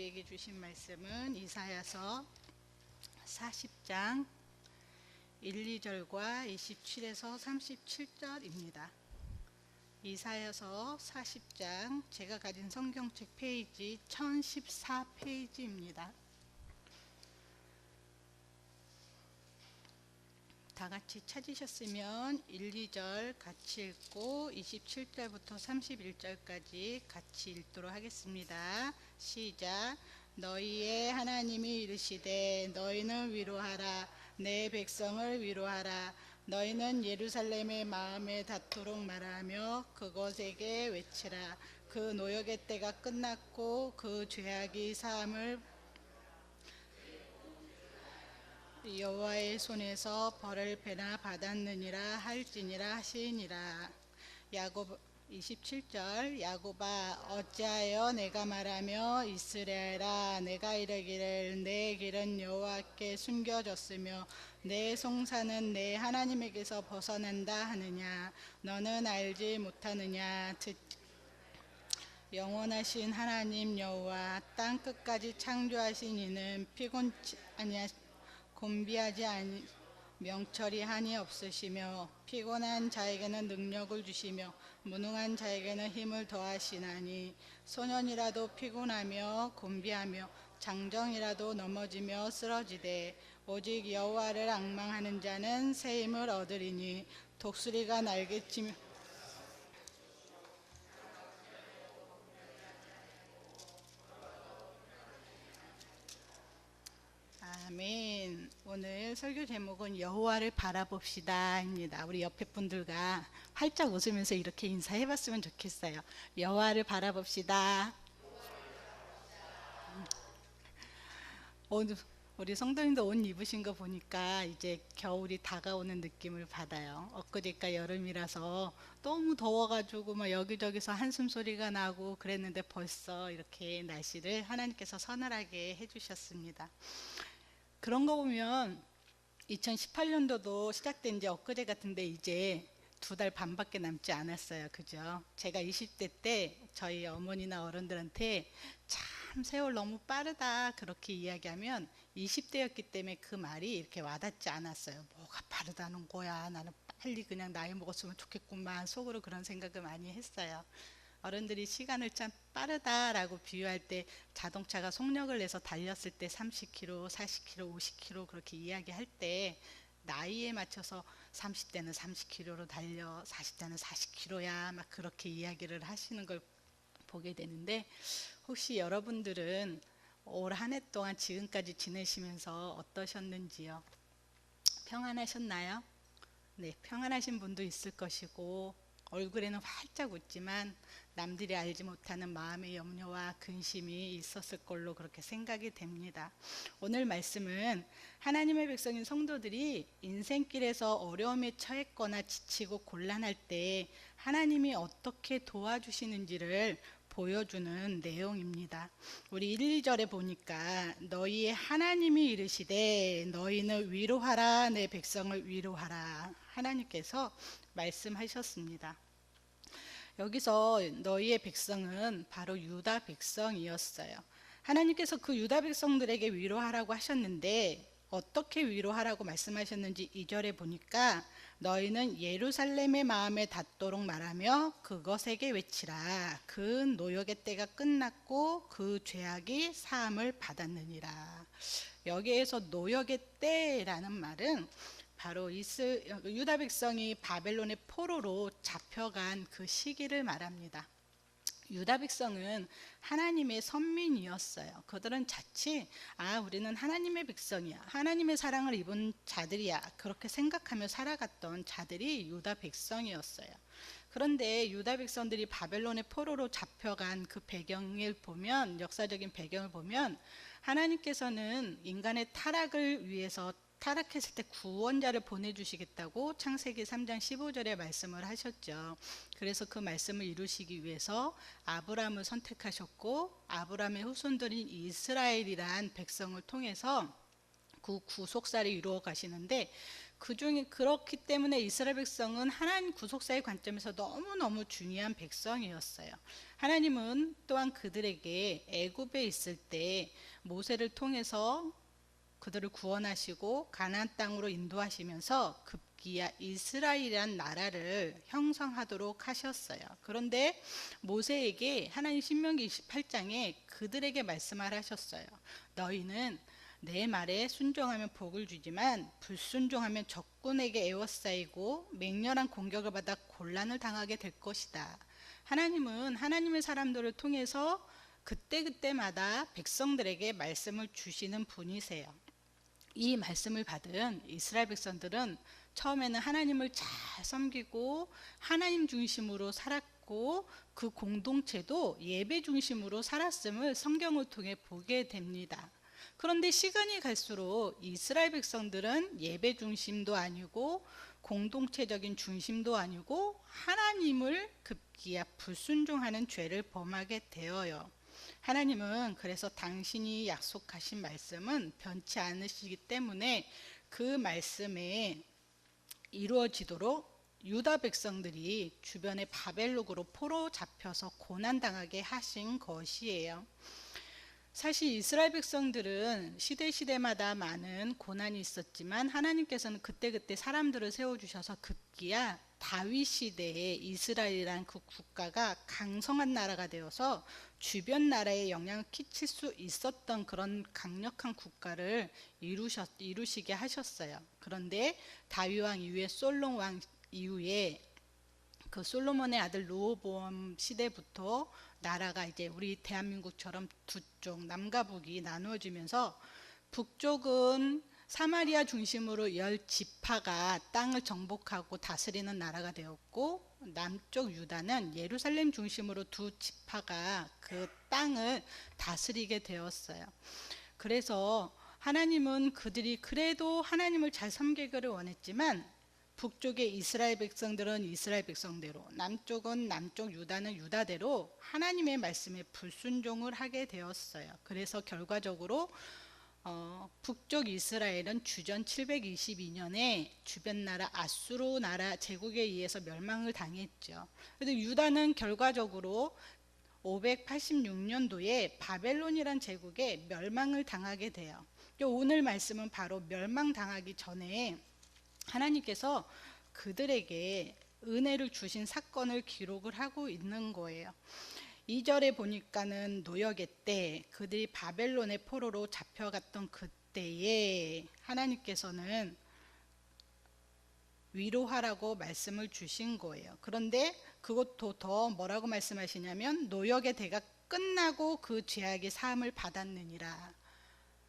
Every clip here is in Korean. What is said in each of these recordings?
우리에게 주신 말씀은 이사야서 40장 1, 2절과 27에서 37절입니다. 이사야서 40장, 제가 가진 성경책 페이지 1014페이지입니다. 다 같이 찾으셨으면 1, 2절 같이 읽고 27절부터 31절까지 같이 읽도록 하겠습니다. 시작. 너희의 하나님이 이르시되 너희는 위로하라. 내 백성을 위로하라. 너희는 예루살렘의 마음에 닿도록 말하며 그곳에게 외치라. 그 노역의 때가 끝났고 그 죄악이 사함을 여호와의 손에서 벌을 배나 받았느니라 할지니라 하시니라. 야곱 27절. 야곱아 어찌하여 내가 말하며 이스라엘아 내가 이르기를 내 길은 여호와께 숨겨졌으며 내 송사는 내 하나님에게서 벗어난다 하느냐. 너는 알지 못하느냐. 영원하신 하나님 여호와 땅 끝까지 창조하신 이는 피곤치 아니하 곤비하지 아니 명철이 한이 없으시며 피곤한 자에게는 능력을 주시며 무능한 자에게는 힘을 더하시나니 소년이라도 피곤하며 곤비하며 장정이라도 넘어지며 쓰러지되 오직 여호와를 앙망하는 자는 새 힘을 얻으리니 독수리가 날개치며 아멘. 오늘 설교 제목은 여호와를 바라봅시다입니다. 우리 옆에 분들과 활짝 웃으면서 이렇게 인사해봤으면 좋겠어요. 여호와를 바라봅시다. 오늘 우리 성도님도 옷 입으신 거 보니까 이제 겨울이 다가오는 느낌을 받아요. 엊그제가 여름이라서 너무 더워가지고 막 여기저기서 한숨 소리가 나고 그랬는데 벌써 이렇게 날씨를 하나님께서 서늘하게 해주셨습니다. 그런 거 보면 2018년도도 시작된 지 엊그제 같은데 이제 2달 반밖에 남지 않았어요. 그죠? 제가 20대 때 저희 어머니나 어른들한테 참 세월 너무 빠르다 그렇게 이야기하면 20대였기 때문에 그 말이 이렇게 와닿지 않았어요. 뭐가 빠르다는 거야. 나는 빨리 그냥 나이 먹었으면 좋겠구만. 속으로 그런 생각을 많이 했어요. 어른들이 시간을 참 빠르다라고 비유할 때 자동차가 속력을 내서 달렸을 때 30km, 40km, 50km 그렇게 이야기할 때 나이에 맞춰서 30대는 30km로 달려 40대는 40km야 막 그렇게 이야기를 하시는 걸 보게 되는데 혹시 여러분들은 올 한 해 동안 지금까지 지내시면서 어떠셨는지요? 평안하셨나요? 네, 평안하신 분도 있을 것이고 얼굴에는 활짝 웃지만 남들이 알지 못하는 마음의 염려와 근심이 있었을 걸로 그렇게 생각이 됩니다. 오늘 말씀은 하나님의 백성인 성도들이 인생길에서 어려움에 처했거나 지치고 곤란할 때 하나님이 어떻게 도와주시는지를 보여주는 내용입니다. 우리 1, 2절에 보니까 너희의 하나님이 이르시되 너희는 위로하라 내 백성을 위로하라 하나님께서 말씀하셨습니다. 여기서 너희의 백성은 바로 유다 백성이었어요. 하나님께서 그 유다 백성들에게 위로하라고 하셨는데 어떻게 위로하라고 말씀하셨는지 2절에 보니까 너희는 예루살렘의 마음에 닿도록 말하며 그것에게 외치라. 그 노역의 때가 끝났고 그 죄악이 사함을 받았느니라. 여기에서 노역의 때라는 말은 바로 유다 백성이 바벨론의 포로로 잡혀간 그 시기를 말합니다. 유다 백성은 하나님의 선민이었어요. 그들은 자칫 우리는 하나님의 백성이야, 하나님의 사랑을 입은 자들이야 그렇게 생각하며 살아갔던 자들이 유다 백성이었어요. 그런데 유다 백성들이 바벨론의 포로로 잡혀간 그 배경을 보면, 역사적인 배경을 보면 하나님께서는 인간의 타락을 위해서 타락했을 때 구원자를 보내주시겠다고 창세기 3장 15절에 말씀을 하셨죠. 그래서 그 말씀을 이루시기 위해서 아브라함을 선택하셨고 아브라함의 후손들인 이스라엘이란 백성을 통해서 그 구속사를 이루어 가시는데 그중에 그렇기 때문에 이스라엘 백성은 하나님 구속사의 관점에서 너무너무 중요한 백성이었어요. 하나님은 또한 그들에게 애굽에 있을 때 모세를 통해서 그들을 구원하시고 가나안 땅으로 인도하시면서 급기야 이스라엘이란 나라를 형성하도록 하셨어요. 그런데 모세에게 하나님 신명기 28장에 그들에게 말씀을 하셨어요. 너희는 내 말에 순종하면 복을 주지만 불순종하면 적군에게 에워싸이고 맹렬한 공격을 받아 곤란을 당하게 될 것이다. 하나님은 하나님의 사람들을 통해서 그때그때마다 백성들에게 말씀을 주시는 분이세요. 이 말씀을 받은 이스라엘 백성들은 처음에는 하나님을 잘 섬기고 하나님 중심으로 살았고 그 공동체도 예배 중심으로 살았음을 성경을 통해 보게 됩니다. 그런데 시간이 갈수록 이스라엘 백성들은 예배 중심도 아니고 공동체적인 중심도 아니고 하나님을 급기야 불순종하는 죄를 범하게 되어요. 하나님은 그래서 당신이 약속하신 말씀은 변치 않으시기 때문에 그 말씀에 이루어지도록 유다 백성들이 주변의 바벨론으로 포로 잡혀서 고난당하게 하신 것이에요. 사실 이스라엘 백성들은 시대마다 많은 고난이 있었지만 하나님께서는 그때그때 사람들을 세워주셔서 급기야 다윗 시대에 이스라엘이란 그 국가가 강성한 나라가 되어서 주변 나라에 영향을 끼칠 수 있었던 그런 강력한 국가를 이루시게 하셨어요. 그런데 다윗 왕 이후에 솔로몬 왕 이후에 그 솔로몬의 아들 르호보암 시대부터 나라가 이제 우리 대한민국처럼 두 쪽 남과 북이 나누어지면서 북쪽은 사마리아 중심으로 10지파가 땅을 정복하고 다스리는 나라가 되었고 남쪽 유다는 예루살렘 중심으로 두 지파가 그 땅을 다스리게 되었어요. 그래서 하나님은 그들이 그래도 하나님을 잘 섬기기를 원했지만 북쪽의 이스라엘 백성들은 이스라엘 백성대로, 남쪽은 남쪽 유다는 유다대로 하나님의 말씀에 불순종을 하게 되었어요. 그래서 결과적으로 북쪽 이스라엘은 주전 722년에 주변 나라 아수르 나라 제국에 의해서 멸망을 당했죠. 그런데 유다는 결과적으로 586년도에 바벨론이란 제국에 멸망을 당하게 돼요. 오늘 말씀은 바로 멸망당하기 전에 하나님께서 그들에게 은혜를 주신 사건을 기록을 하고 있는 거예요. 2절에 보니까는 노역의 때 그들이 바벨론의 포로로 잡혀갔던 그때에 하나님께서는 위로하라고 말씀을 주신 거예요. 그런데 그것도 더 뭐라고 말씀하시냐면 노역의 대가 끝나고 그 죄악의 사함을 받았느니라.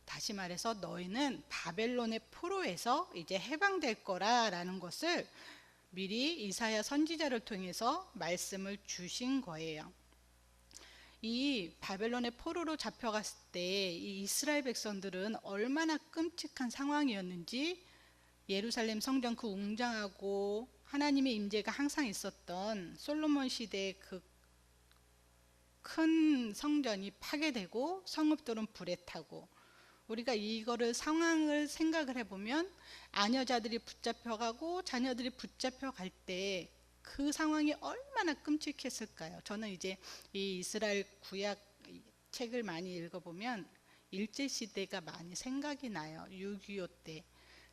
다시 말해서 너희는 바벨론의 포로에서 이제 해방될 거라라는 것을 미리 이사야 선지자를 통해서 말씀을 주신 거예요. 이 바벨론의 포로로 잡혀갔을 때 이 이스라엘 백성들은 얼마나 끔찍한 상황이었는지 예루살렘 성전 그 웅장하고 하나님의 임재가 항상 있었던 솔로몬 시대의 그 큰 성전이 파괴되고 성읍들은 불에 타고 우리가 이거를 상황을 생각을 해보면 아녀자들이 붙잡혀가고 자녀들이 붙잡혀갈 때 그 상황이 얼마나 끔찍했을까요? 저는 이제 이 이스라엘 구약 책을 많이 읽어보면 일제시대가 많이 생각이 나요. 6.25 때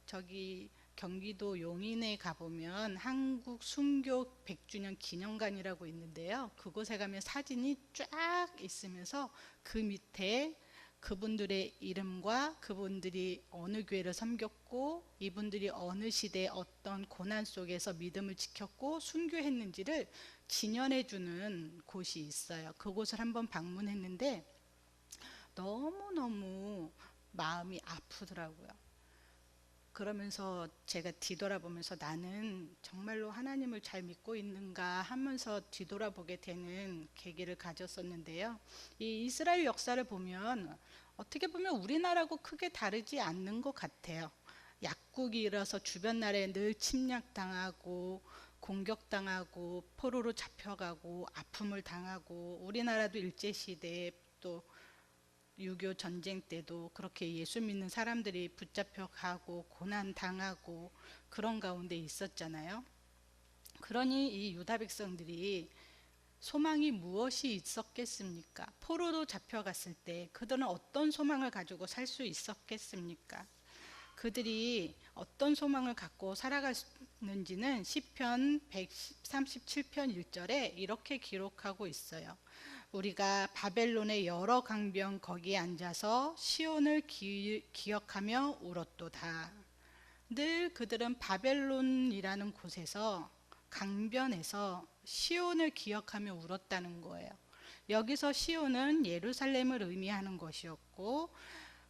저기 경기도 용인에 가보면 한국 순교 100주년 기념관이라고 있는데요. 그곳에 가면 사진이 쫙 있으면서 그 밑에 그분들의 이름과 그분들이 어느 교회를 섬겼고 이분들이 어느 시대에 어떤 고난 속에서 믿음을 지켰고 순교했는지를 진연해 주는 곳이 있어요. 그곳을 한번 방문했는데 너무너무 마음이 아프더라고요. 그러면서 제가 뒤돌아보면서 나는 정말로 하나님을 잘 믿고 있는가 하면서 뒤돌아보게 되는 계기를 가졌었는데요. 이 이스라엘 역사를 보면 어떻게 보면 우리나라하고 크게 다르지 않는 것 같아요. 약국이라서 주변 나라에 늘 침략당하고 공격당하고 포로로 잡혀가고 아픔을 당하고 우리나라도 일제시대에 또 6.25 전쟁 때도 그렇게 예수 믿는 사람들이 붙잡혀 가고 고난 당하고 그런 가운데 있었잖아요. 그러니 이 유다 백성들이 소망이 무엇이 있었겠습니까? 포로로 잡혀갔을 때 그들은 어떤 소망을 가지고 살 수 있었겠습니까? 그들이 어떤 소망을 갖고 살아갔는지는 시편 137편 1절에 이렇게 기록하고 있어요. 우리가 바벨론의 여러 강변 거기에 앉아서 시온을 기억하며 울었도다. 늘 그들은 바벨론이라는 곳에서 강변에서 시온을 기억하며 울었다는 거예요. 여기서 시온은 예루살렘을 의미하는 것이었고,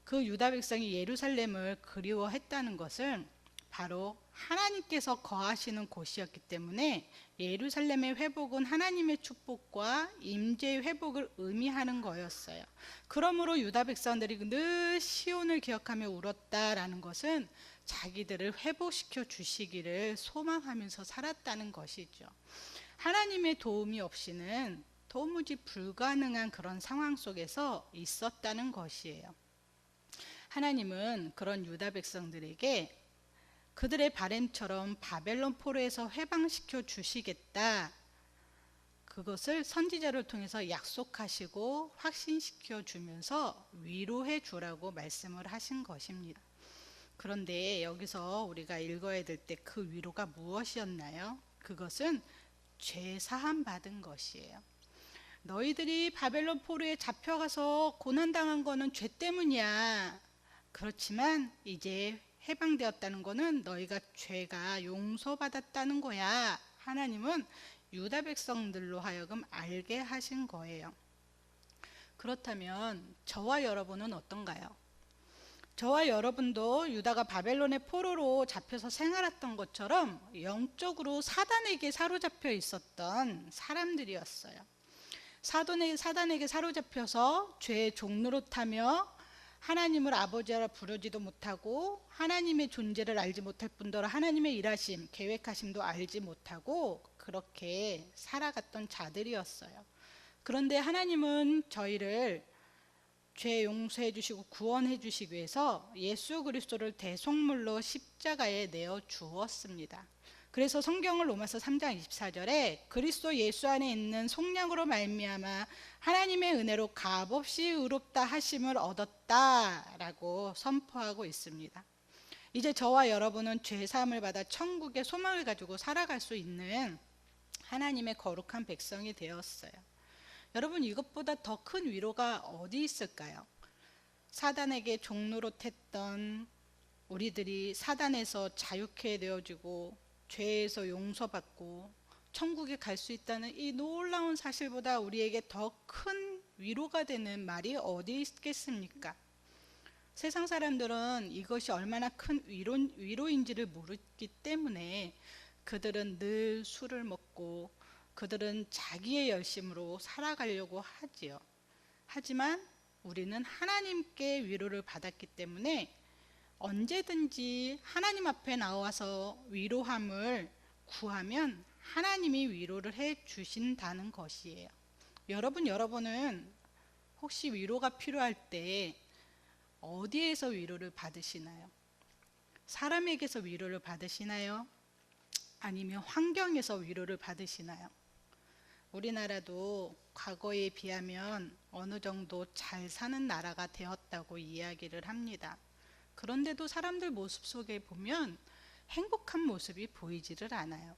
그 유다 백성이 예루살렘을 그리워했다는 것은 바로 하나님께서 거하시는 곳이었기 때문에 예루살렘의 회복은 하나님의 축복과 임재의 회복을 의미하는 거였어요. 그러므로 유다 백성들이 늘 시온을 기억하며 울었다라는 것은 자기들을 회복시켜 주시기를 소망하면서 살았다는 것이죠. 하나님의 도움이 없이는 도무지 불가능한 그런 상황 속에서 있었다는 것이에요. 하나님은 그런 유다 백성들에게 그들의 바램처럼 바벨론 포로에서 해방시켜 주시겠다, 그것을 선지자를 통해서 약속하시고 확신시켜 주면서 위로해 주라고 말씀을 하신 것입니다. 그런데 여기서 우리가 읽어야 될 때 그 위로가 무엇이었나요? 그것은 죄 사함 받은 것이에요. 너희들이 바벨론 포로에 잡혀가서 고난당한 거는 죄 때문이야. 그렇지만 이제 해방되었다는 거는 너희가 죄가 용서받았다는 거야. 하나님은 유다 백성들로 하여금 알게 하신 거예요. 그렇다면 저와 여러분은 어떤가요? 저와 여러분도 유다가 바벨론의 포로로 잡혀서 생활했던 것처럼 영적으로 사단에게 사로잡혀 있었던 사람들이었어요. 사단에게 사로잡혀서 죄의 종로로 타며 하나님을 아버지라 부르지도 못하고 하나님의 존재를 알지 못할 뿐더러 하나님의 일하심, 계획하심도 알지 못하고 그렇게 살아갔던 자들이었어요. 그런데 하나님은 저희를 죄 용서해 주시고 구원해 주시기 위해서 예수 그리스도를 대속물로 십자가에 내어 주었습니다. 그래서 성경을 로마서 3장 24절에 그리스도 예수 안에 있는 속량으로 말미암아 하나님의 은혜로 값없이 의롭다 하심을 얻었다라고 선포하고 있습니다. 이제 저와 여러분은 죄 사함을 받아 천국의 소망을 가지고 살아갈 수 있는 하나님의 거룩한 백성이 되었어요. 여러분, 이것보다 더 큰 위로가 어디 있을까요? 사단에게 종노릇했던 우리들이 사단에서 자유케 되어지고 죄에서 용서받고 천국에 갈 수 있다는 이 놀라운 사실보다 우리에게 더 큰 위로가 되는 말이 어디 있겠습니까? 세상 사람들은 이것이 얼마나 큰 위로인지를 모르기 때문에 그들은 늘 술을 먹고 그들은 자기의 열심으로 살아가려고 하지요. 하지만 우리는 하나님께 위로를 받았기 때문에 언제든지 하나님 앞에 나와서 위로함을 구하면 하나님이 위로를 해 주신다는 것이에요. 여러분은 혹시 위로가 필요할 때 어디에서 위로를 받으시나요? 사람에게서 위로를 받으시나요? 아니면 환경에서 위로를 받으시나요? 우리나라도 과거에 비하면 어느 정도 잘 사는 나라가 되었다고 이야기를 합니다. 그런데도 사람들 모습 속에 보면 행복한 모습이 보이지를 않아요.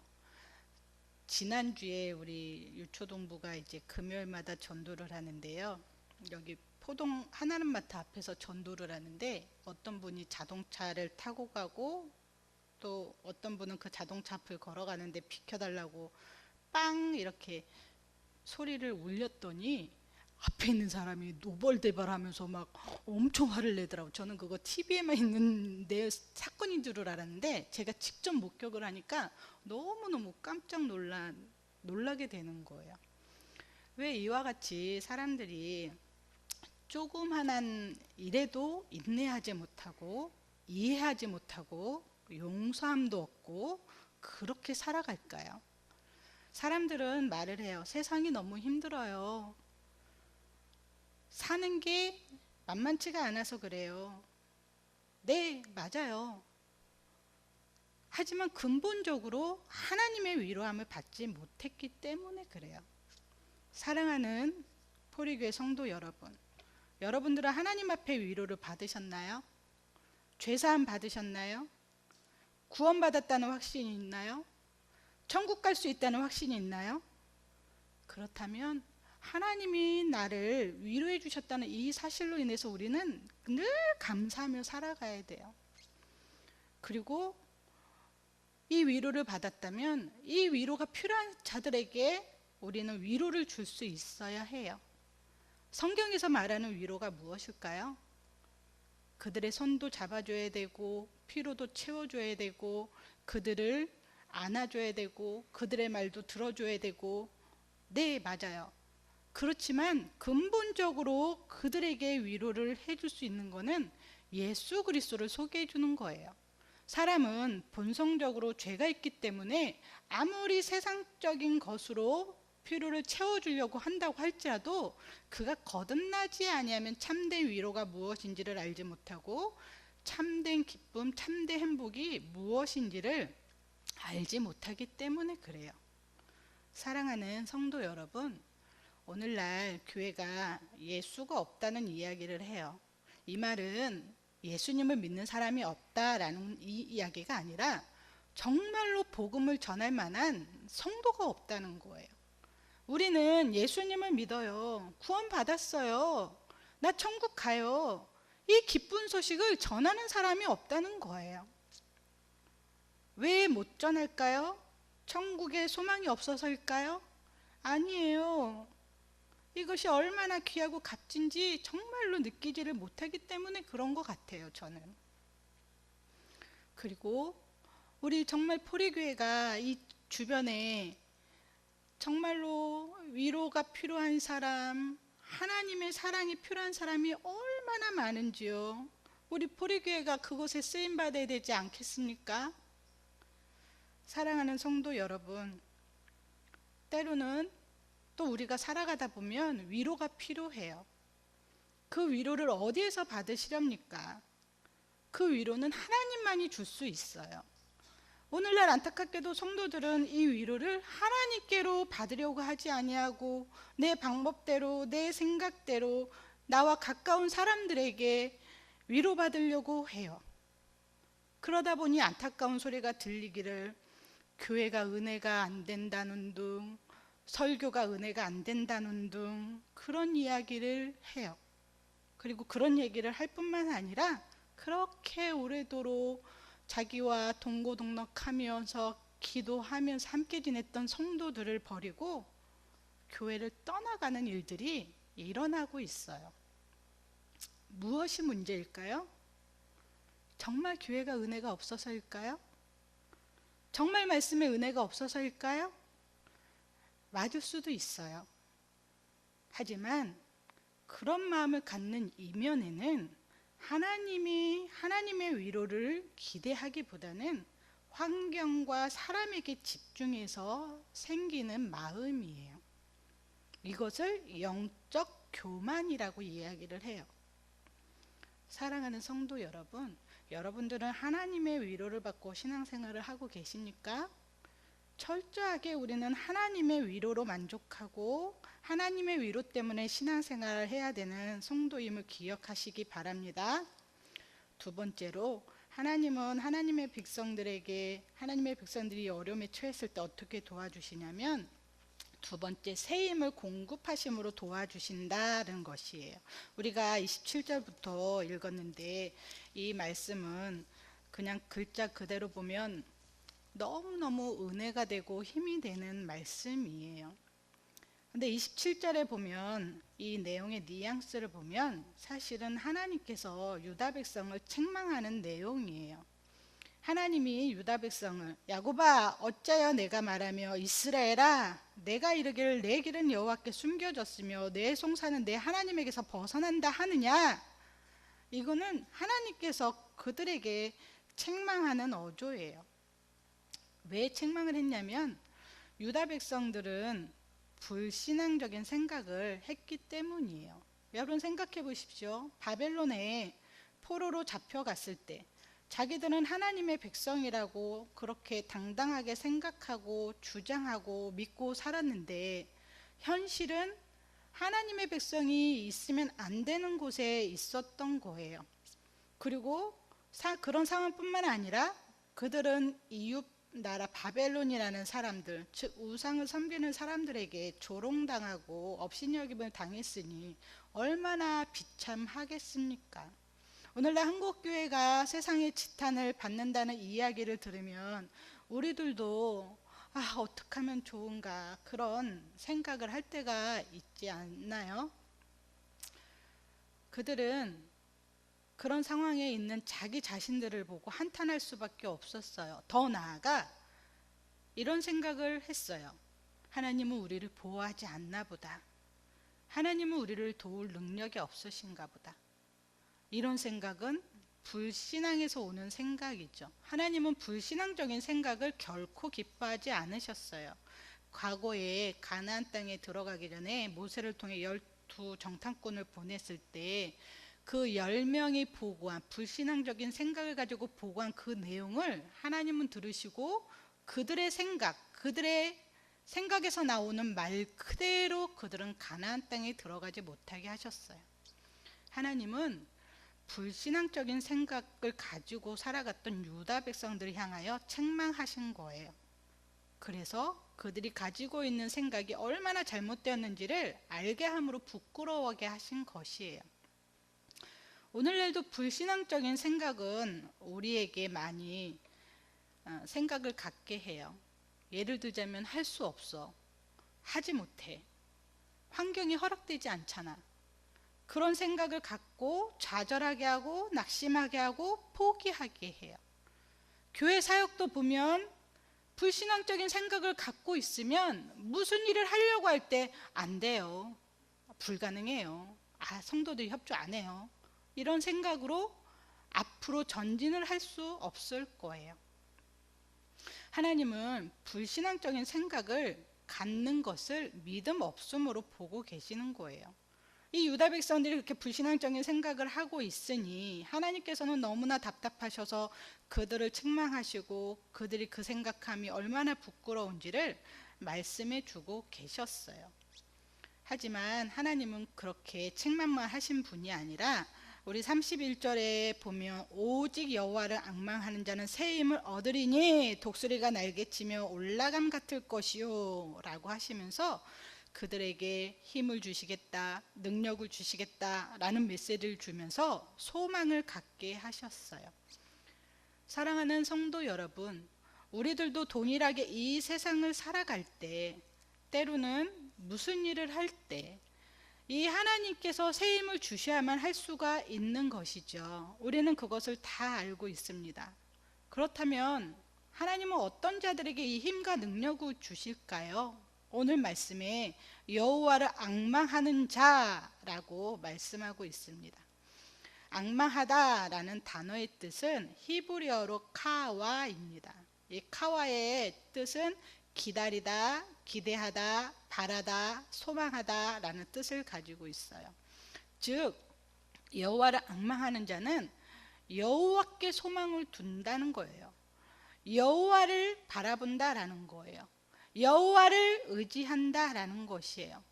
지난주에 우리 유초동부가 이제 금요일마다 전도를 하는데요. 여기 포동 하나님마트 앞에서 전도를 하는데 어떤 분이 자동차를 타고 가고 또 어떤 분은 그 자동차 앞을 걸어가는데 비켜달라고 빵 이렇게 소리를 울렸더니 앞에 있는 사람이 노벌대발하면서 막 엄청 화를 내더라고요. 저는 그거 TV에만 있는 내 사건인 줄 알았는데 제가 직접 목격을 하니까 너무너무 깜짝 놀라게 되는 거예요. 왜 이와 같이 사람들이 조그만한 일에도 인내하지 못하고 이해하지 못하고 용서함도 없고 그렇게 살아갈까요? 사람들은 말을 해요. 세상이 너무 힘들어요. 사는 게 만만치가 않아서 그래요. 네, 맞아요. 하지만 근본적으로 하나님의 위로함을 받지 못했기 때문에 그래요. 사랑하는 포리교회 성도 여러분, 여러분들은 하나님 앞에 위로를 받으셨나요? 죄사함 받으셨나요? 구원받았다는 확신이 있나요? 천국 갈 수 있다는 확신이 있나요? 그렇다면 하나님이 나를 위로해 주셨다는 이 사실로 인해서 우리는 늘 감사하며 살아가야 돼요. 그리고 이 위로를 받았다면 이 위로가 필요한 자들에게 우리는 위로를 줄 수 있어야 해요. 성경에서 말하는 위로가 무엇일까요? 그들의 손도 잡아줘야 되고 피로도 채워줘야 되고 그들을 안아줘야 되고 그들의 말도 들어줘야 되고, 네, 맞아요. 그렇지만 근본적으로 그들에게 위로를 해줄 수 있는 것은 예수 그리스도를 소개해 주는 거예요. 사람은 본성적으로 죄가 있기 때문에 아무리 세상적인 것으로 필요를 채워주려고 한다고 할지라도 그가 거듭나지 아니하면 참된 위로가 무엇인지를 알지 못하고 참된 기쁨, 참된 행복이 무엇인지를 알지 못하기 때문에 그래요. 사랑하는 성도 여러분, 오늘날 교회가 예수가 없다는 이야기를 해요. 이 말은 예수님을 믿는 사람이 없다라는 이 이야기가 아니라 정말로 복음을 전할 만한 성도가 없다는 거예요. 우리는 예수님을 믿어요. 구원받았어요. 나 천국 가요. 이 기쁜 소식을 전하는 사람이 없다는 거예요. 왜 못 전할까요? 천국에 소망이 없어서일까요? 아니에요. 이것이 얼마나 귀하고 값진지 정말로 느끼지를 못하기 때문에 그런 것 같아요, 저는. 그리고 우리 정말 포리교회가 이 주변에 정말로 위로가 필요한 사람, 하나님의 사랑이 필요한 사람이 얼마나 많은지요. 우리 포리교회가 그곳에 쓰임받아야 되지 않겠습니까? 사랑하는 성도 여러분, 때로는 또 우리가 살아가다 보면 위로가 필요해요. 그 위로를 어디에서 받으시렵니까? 그 위로는 하나님만이 줄 수 있어요. 오늘날 안타깝게도 성도들은 이 위로를 하나님께로 받으려고 하지 아니하고 내 방법대로, 내 생각대로 나와 가까운 사람들에게 위로받으려고 해요. 그러다 보니 안타까운 소리가 들리기를 교회가 은혜가 안 된다는 둥, 설교가 은혜가 안 된다는 둥 그런 이야기를 해요. 그리고 그런 얘기를 할 뿐만 아니라 그렇게 오래도록 자기와 동고동락하면서 기도하면서 함께 지냈던 성도들을 버리고 교회를 떠나가는 일들이 일어나고 있어요. 무엇이 문제일까요? 정말 교회가 은혜가 없어서일까요? 정말 말씀에 은혜가 없어서일까요? 맞을 수도 있어요. 하지만 그런 마음을 갖는 이면에는 하나님의 위로를 기대하기보다는 환경과 사람에게 집중해서 생기는 마음이에요. 이것을 영적 교만이라고 이야기를 해요. 사랑하는 성도 여러분, 여러분들은 하나님의 위로를 받고 신앙생활을 하고 계십니까? 철저하게 우리는 하나님의 위로로 만족하고 하나님의 위로 때문에 신앙생활을 해야 되는 성도임을 기억하시기 바랍니다. 두 번째로, 하나님은 하나님의 백성들이 어려움에 처했을 때 어떻게 도와주시냐면 두 번째, 새 힘을 공급하심으로 도와주신다는 것이에요. 우리가 27절부터 읽었는데 이 말씀은 그냥 글자 그대로 보면 너무너무 은혜가 되고 힘이 되는 말씀이에요. 근데 27절에 보면 이 내용의 뉘앙스를 보면 사실은 하나님께서 유다 백성을 책망하는 내용이에요. 하나님이 유다 백성을 야곱아 어찌하여 내가 말하며 이스라엘아 내가 이르기를 내 길은 여호와께 숨겨졌으며 내 송사는 내 하나님에게서 벗어난다 하느냐. 이거는 하나님께서 그들에게 책망하는 어조예요. 왜 책망을 했냐면 유다 백성들은 불신앙적인 생각을 했기 때문이에요. 여러분 생각해 보십시오. 바벨론에 포로로 잡혀갔을 때 자기들은 하나님의 백성이라고 그렇게 당당하게 생각하고 주장하고 믿고 살았는데, 현실은 하나님의 백성이 있으면 안 되는 곳에 있었던 거예요. 그리고 그런 상황뿐만 아니라 그들은 이웃 나라 바벨론이라는 사람들, 즉 우상을 섬기는 사람들에게 조롱당하고 업신여김을 당했으니 얼마나 비참하겠습니까? 오늘날 한국교회가 세상의 지탄을 받는다는 이야기를 들으면 우리들도 어떻게 하면 좋은가 그런 생각을 할 때가 있지 않나요? 그들은 그런 상황에 있는 자기 자신들을 보고 한탄할 수밖에 없었어요. 더 나아가 이런 생각을 했어요. 하나님은 우리를 보호하지 않나 보다. 하나님은 우리를 도울 능력이 없으신가 보다. 이런 생각은 불신앙에서 오는 생각이죠. 하나님은 불신앙적인 생각을 결코 기뻐하지 않으셨어요. 과거에 가나안 땅에 들어가기 전에 모세를 통해 12 정탐꾼을 보냈을 때 그 10명이 보고한 불신앙적인 생각을 가지고 보고한 그 내용을 하나님은 들으시고 그들의 생각에서 나오는 말 그대로 그들은 가나안 땅에 들어가지 못하게 하셨어요. 하나님은 불신앙적인 생각을 가지고 살아갔던 유다 백성들을 향하여 책망하신 거예요. 그래서 그들이 가지고 있는 생각이 얼마나 잘못되었는지를 알게 함으로 부끄러워하게 하신 것이에요. 오늘날도 불신앙적인 생각은 우리에게 많이 생각을 갖게 해요. 예를 들자면 할 수 없어, 하지 못해, 환경이 허락되지 않잖아, 그런 생각을 갖고 좌절하게 하고 낙심하게 하고 포기하게 해요. 교회 사역도 보면 불신앙적인 생각을 갖고 있으면 무슨 일을 하려고 할 때 안 돼요, 불가능해요, 성도들이 협조 안 해요, 이런 생각으로 앞으로 전진을 할 수 없을 거예요. 하나님은 불신앙적인 생각을 갖는 것을 믿음 없음으로 보고 계시는 거예요. 이 유다 백성들이 그렇게 불신앙적인 생각을 하고 있으니 하나님께서는 너무나 답답하셔서 그들을 책망하시고 그들이 그 생각함이 얼마나 부끄러운지를 말씀해 주고 계셨어요. 하지만 하나님은 그렇게 책망만 하신 분이 아니라 우리 31절에 보면 오직 여호와를 앙망하는 자는 새 힘을 얻으리니 독수리가 날개치며 올라감 같을 것이요 라고 하시면서 그들에게 힘을 주시겠다, 능력을 주시겠다 라는 메시지를 주면서 소망을 갖게 하셨어요. 사랑하는 성도 여러분, 우리들도 동일하게 이 세상을 살아갈 때 때로는 무슨 일을 할 때 이 하나님께서 새 힘을 주셔야만 할 수가 있는 것이죠. 우리는 그것을 다 알고 있습니다. 그렇다면 하나님은 어떤 자들에게 이 힘과 능력을 주실까요? 오늘 말씀에 여호와를 앙망하는 자라고 말씀하고 있습니다. 앙망하다라는 단어의 뜻은 히브리어로 카와입니다. 이 카와의 뜻은 기다리다, 기대하다, 바라다, 소망하다 라는 뜻을 가지고 있어요. 즉 여호와를 앙망하는 자는 여호와께 소망을 둔다는 거예요. 여호와를 바라본다라는 거예요. 여호와를 의지한다라는 것이에요.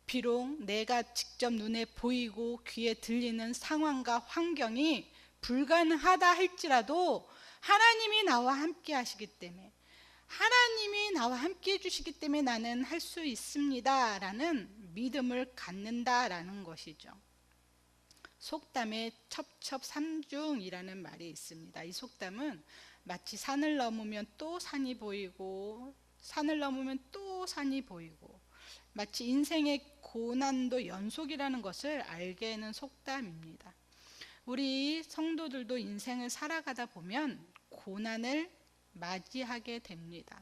비록 내가 직접 눈에 보이고 귀에 들리는 상황과 환경이 불가능하다 할지라도 하나님이 나와 함께 하시기 때문에, 하나님이 나와 함께 해주시기 때문에 나는 할 수 있습니다 라는 믿음을 갖는다라는 것이죠. 속담에 첩첩산중이라는 말이 있습니다. 이 속담은 마치 산을 넘으면 또 산이 보이고 산을 넘으면 또 산이 보이고 마치 인생의 고난도 연속이라는 것을 알게 하는 속담입니다. 우리 성도들도 인생을 살아가다 보면 고난을 맞이하게 됩니다.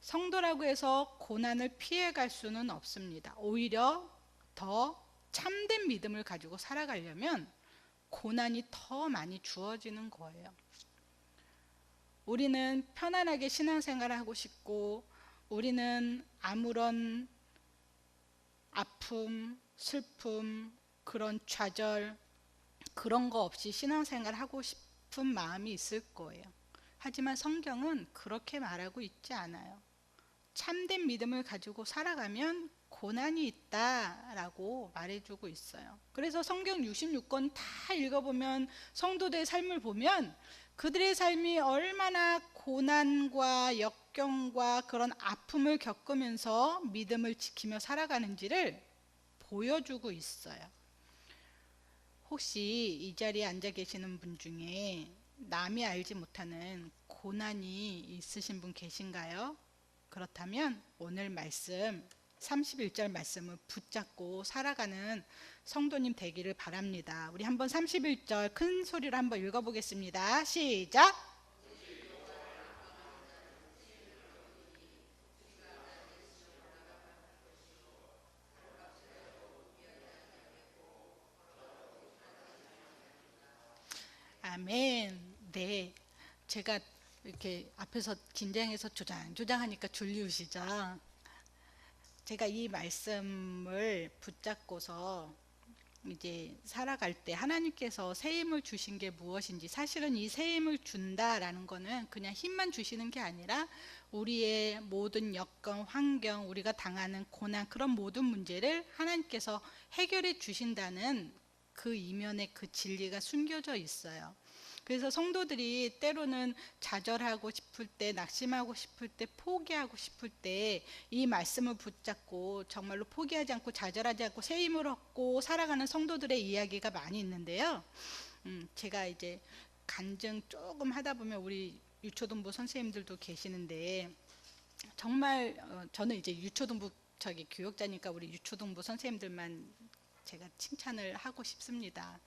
성도라고 해서 고난을 피해갈 수는 없습니다. 오히려 더 참된 믿음을 가지고 살아가려면 고난이 더 많이 주어지는 거예요. 우리는 편안하게 신앙생활을 하고 싶고, 우리는 아무런 아픔, 슬픔, 그런 좌절, 그런 거 없이 신앙생활 하고 싶은 마음이 있을 거예요. 하지만 성경은 그렇게 말하고 있지 않아요. 참된 믿음을 가지고 살아가면 고난이 있다라고 말해주고 있어요. 그래서 성경 66권 다 읽어보면, 성도들의 삶을 보면 그들의 삶이 얼마나 고난과 역경과 그런 아픔을 겪으면서 믿음을 지키며 살아가는지를 보여주고 있어요. 혹시 이 자리에 앉아 계시는 분 중에 남이 알지 못하는 고난이 있으신 분 계신가요? 그렇다면 오늘 말씀 31절 말씀을 붙잡고 살아가는 성도님 되기를 바랍니다. 우리 한번 31절 큰 소리로 한번 읽어보겠습니다. 시작! 아멘. 네, 제가 이렇게 앞에서 긴장해서 조장조장하니까 졸리우시죠? 제가 이 말씀을 붙잡고서 이제 살아갈 때 하나님께서 새 힘을 주신 게 무엇인지, 사실은 이 새 힘을 준다라는 거는 그냥 힘만 주시는 게 아니라 우리의 모든 여건, 환경, 우리가 당하는 고난, 그런 모든 문제를 하나님께서 해결해 주신다는 그 이면에 그 진리가 숨겨져 있어요. 그래서 성도들이 때로는 좌절하고 싶을 때, 낙심하고 싶을 때, 포기하고 싶을 때 이 말씀을 붙잡고 정말로 포기하지 않고 좌절하지 않고 새 힘을 얻고 살아가는 성도들의 이야기가 많이 있는데요. 제가 이제 간증 조금 하다 보면 우리 유초등부 선생님들도 계시는데, 정말 저는 이제 유초등부 교육자니까 우리 유초등부 선생님들만 제가 칭찬을 하고 싶습니다.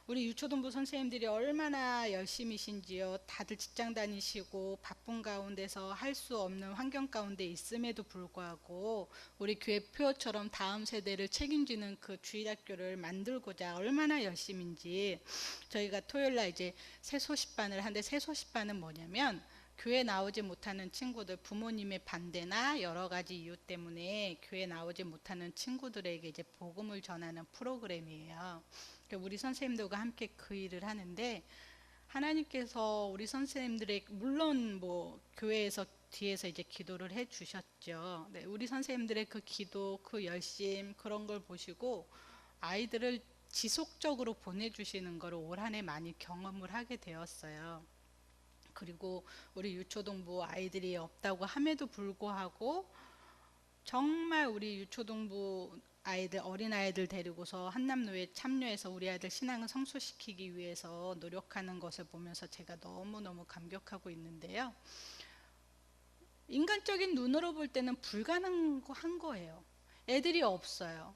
우리 유초등부 선생님들이 얼마나 열심이신지요. 다들 직장 다니시고 바쁜 가운데서 할 수 없는 환경 가운데 있음에도 불구하고 우리 교회 표처럼 다음 세대를 책임지는 그 주일학교를 만들고자 얼마나 열심인지. 저희가 토요일날 이제 새소식반을 하는데, 새소식반은 뭐냐면 교회 나오지 못하는 친구들, 부모님의 반대나 여러 가지 이유 때문에 교회 나오지 못하는 친구들에게 이제 복음을 전하는 프로그램이에요. 우리 선생님들과 함께 그 일을 하는데, 하나님께서 우리 선생님들의, 물론 뭐 교회에서 뒤에서 이제 기도를 해 주셨죠. 네, 우리 선생님들의 그 기도, 그 열심, 그런 걸 보시고 아이들을 지속적으로 보내주시는 것을 올 한 해 많이 경험을 하게 되었어요. 그리고 우리 유초등부 아이들이 없다고 함에도 불구하고 정말 우리 유초등부 아이들, 어린아이들 데리고서 한남노에 참여해서 우리 아이들 신앙을 성숙시키기 위해서 노력하는 것을 보면서 제가 너무너무 감격하고 있는데요. 인간적인 눈으로 볼 때는 불가능한 거예요. 애들이 없어요.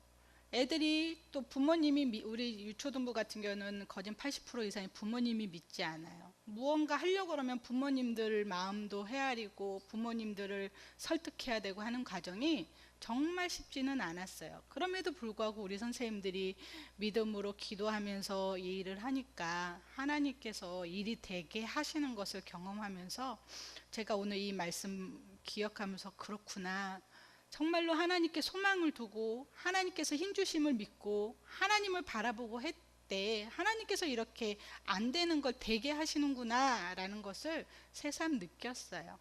애들이 또 부모님이, 우리 유초등부 같은 경우는 거진 80% 이상이 부모님이 믿지 않아요. 무언가 하려고 그러면 부모님들 마음도 헤아리고 부모님들을 설득해야 되고 하는 과정이 정말 쉽지는 않았어요. 그럼에도 불구하고 우리 선생님들이 믿음으로 기도하면서 이 일을 하니까 하나님께서 일이 되게 하시는 것을 경험하면서 제가 오늘 이 말씀 기억하면서, 그렇구나, 정말로 하나님께 소망을 두고 하나님께서 힘주심을 믿고 하나님을 바라보고 했대, 하나님께서 이렇게 안 되는 걸 되게 하시는구나 라는 것을 새삼 느꼈어요.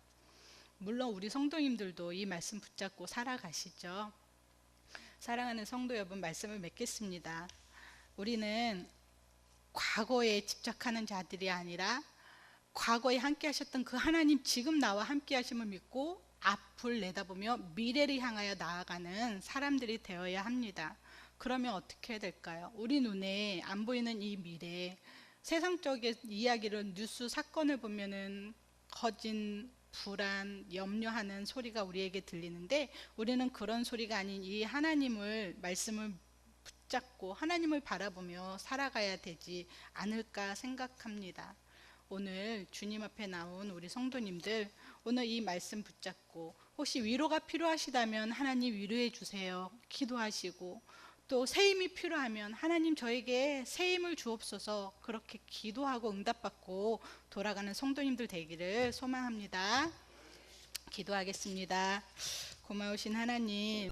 물론 우리 성도님들도 이 말씀 붙잡고 살아가시죠. 사랑하는 성도 여러분, 말씀을 맺겠습니다. 우리는 과거에 집착하는 자들이 아니라 과거에 함께 하셨던 그 하나님, 지금 나와 함께 하심을 믿고 앞을 내다보며 미래를 향하여 나아가는 사람들이 되어야 합니다. 그러면 어떻게 해야 될까요? 우리 눈에 안 보이는 이 미래, 세상적인 이야기를, 뉴스 사건을 보면은 거진 불안, 염려하는 소리가 우리에게 들리는데, 우리는 그런 소리가 아닌 이 하나님을, 말씀을 붙잡고 하나님을 바라보며 살아가야 되지 않을까 생각합니다. 오늘 주님 앞에 나온 우리 성도님들, 오늘 이 말씀 붙잡고 혹시 위로가 필요하시다면 하나님 위로해 주세요 기도하시고, 또 새 힘이 필요하면 하나님 저에게 새 힘을 주옵소서, 그렇게 기도하고 응답받고 돌아가는 성도님들 되기를 소망합니다. 기도하겠습니다. 고마우신 하나님,